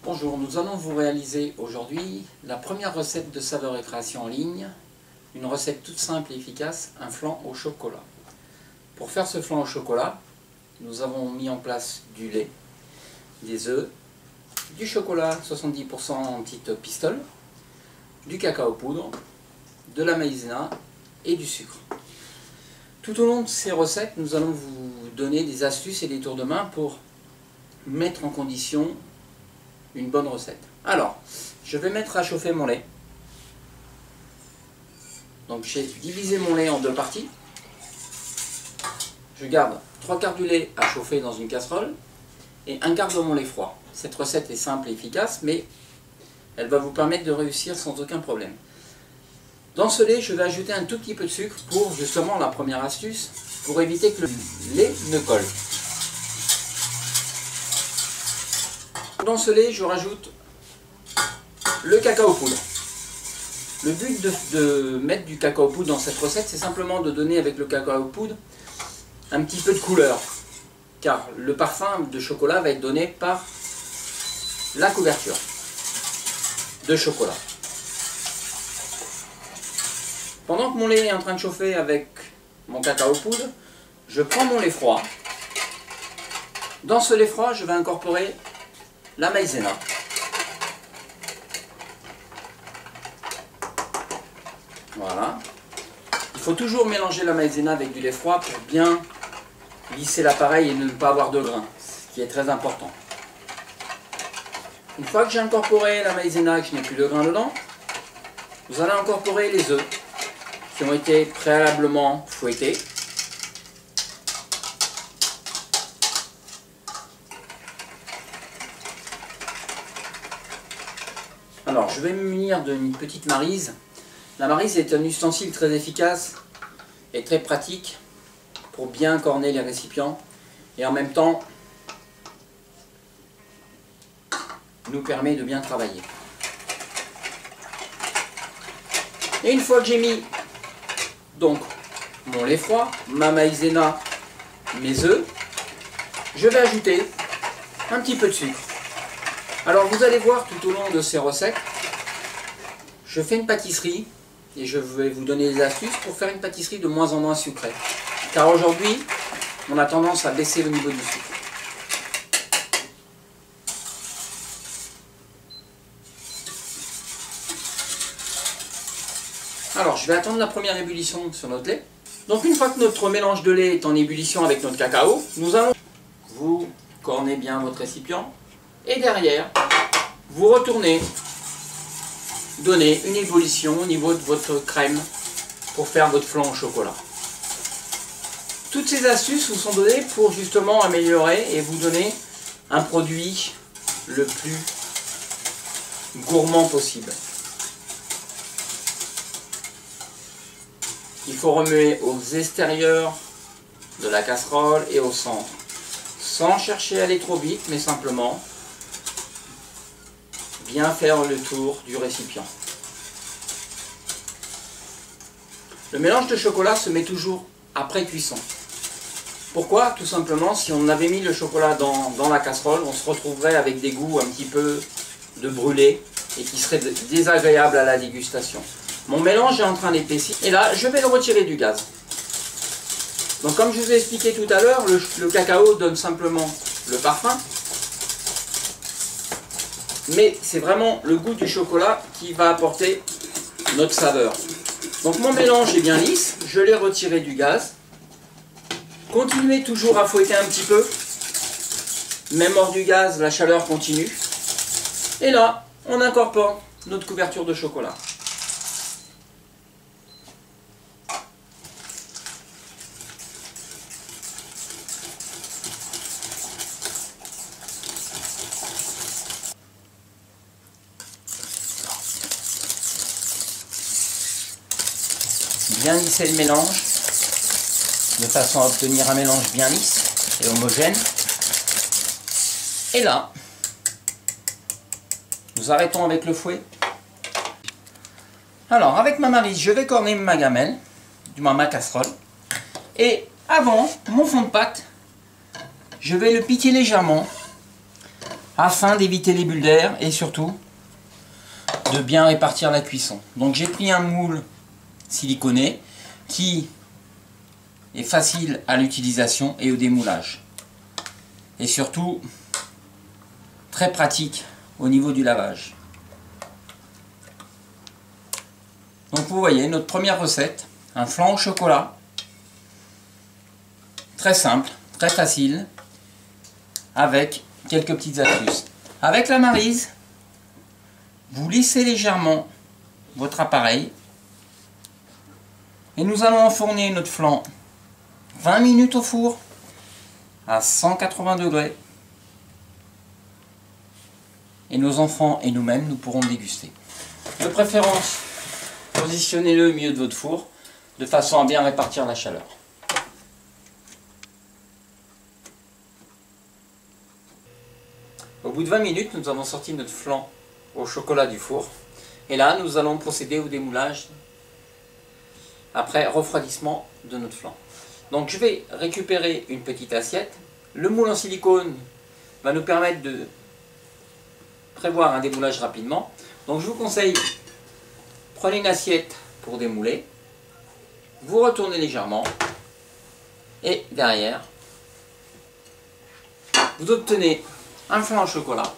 Bonjour, nous allons vous réaliser aujourd'hui la première recette de Saveurs et Créations en ligne. Une recette toute simple et efficace, un flan au chocolat. Pour faire ce flan au chocolat, nous avons mis en place du lait, des œufs, du chocolat 70% en petites pistoles, du cacao poudre, de la maïzena et du sucre. Tout au long de ces recettes, nous allons vous donner des astuces et des tours de main pour mettre en condition une bonne recette. Alors, je vais mettre à chauffer mon lait. Donc j'ai divisé mon lait en deux parties. Je garde 3/4 du lait à chauffer dans une casserole et 1/4 de mon lait froid. Cette recette est simple et efficace, mais elle va vous permettre de réussir sans aucun problème. Dans ce lait, je vais ajouter un tout petit peu de sucre pour justement la première astuce, pour éviter que le lait ne colle. Dans ce lait, je rajoute le cacao poudre. Le but de mettre du cacao poudre dans cette recette, c'est simplement de donner avec le cacao poudre un petit peu de couleur. Car le parfum de chocolat va être donné par la couverture de chocolat. Pendant que mon lait est en train de chauffer avec mon cacao poudre, je prends mon lait froid. Dans ce lait froid, je vais incorporer la maïzena. Voilà. Il faut toujours mélanger la maïzena avec du lait froid pour bien lisser l'appareil et ne pas avoir de grains, ce qui est très important. Une fois que j'ai incorporé la maïzena et que je n'ai plus de grains dedans, vous allez incorporer les œufs qui ont été préalablement fouettés. Alors, je vais me munir d'une petite maryse. La maryse est un ustensile très efficace et très pratique pour bien corner les récipients et en même temps nous permet de bien travailler. Et une fois que j'ai mis donc mon lait froid, ma maïzena, mes œufs, je vais ajouter un petit peu de sucre. Alors vous allez voir tout au long de ces recettes, je fais une pâtisserie et je vais vous donner des astuces pour faire une pâtisserie de moins en moins sucrée. Car aujourd'hui, on a tendance à baisser le niveau du sucre. Alors je vais attendre la première ébullition sur notre lait. Donc une fois que notre mélange de lait est en ébullition avec notre cacao, nous allons vous corner bien votre récipient. Et derrière, vous retournez, donner une ébullition au niveau de votre crème pour faire votre flan au chocolat. Toutes ces astuces vous sont données pour justement améliorer et vous donner un produit le plus gourmand possible. Il faut remuer aux extérieurs de la casserole et au centre, sans chercher à aller trop vite, mais simplement bien faire le tour du récipient. Le mélange de chocolat se met toujours après cuisson. Pourquoi? Tout simplement, si on avait mis le chocolat dans la casserole, on se retrouverait avec des goûts un petit peu de brûlé et qui seraient désagréables à la dégustation. Mon mélange est en train d'épaissir et là, je vais le retirer du gaz. Donc comme je vous ai expliqué tout à l'heure, le cacao donne simplement le parfum. Mais c'est vraiment le goût du chocolat qui va apporter notre saveur. Donc mon mélange est bien lisse, je l'ai retiré du gaz. Continuez toujours à fouetter un petit peu. Même hors du gaz, la chaleur continue. Et là, on incorpore notre couverture de chocolat. Bien lisser le mélange, de façon à obtenir un mélange bien lisse et homogène. Et là, nous arrêtons avec le fouet. Alors, avec ma maryse, je vais corner ma gamelle, ma casserole. Et avant mon fond de pâte, je vais le piquer légèrement afin d'éviter les bulles d'air et surtout de bien répartir la cuisson. Donc j'ai pris un moule siliconé qui est facile à l'utilisation et au démoulage. Et surtout très pratique au niveau du lavage. Donc vous voyez notre première recette, un flan au chocolat. Très simple, très facile, avec quelques petites astuces. Avec la Maryse, vous lissez légèrement votre appareil et nous allons enfourner notre flan 20 minutes au four à 180 degrés et nos enfants et nous-mêmes nous pourrons le déguster. De préférence, positionnez-le au milieu de votre four de façon à bien répartir la chaleur. Au bout de 20 minutes, nous avons sorti notre flan au chocolat du four. Et là, nous allons procéder au démoulage après refroidissement de notre flan. Donc je vais récupérer une petite assiette. Le moule en silicone va nous permettre de prévoir un démoulage rapidement. Donc je vous conseille, prenez une assiette pour démouler. Vous retournez légèrement. Et derrière, vous obtenez un flan au chocolat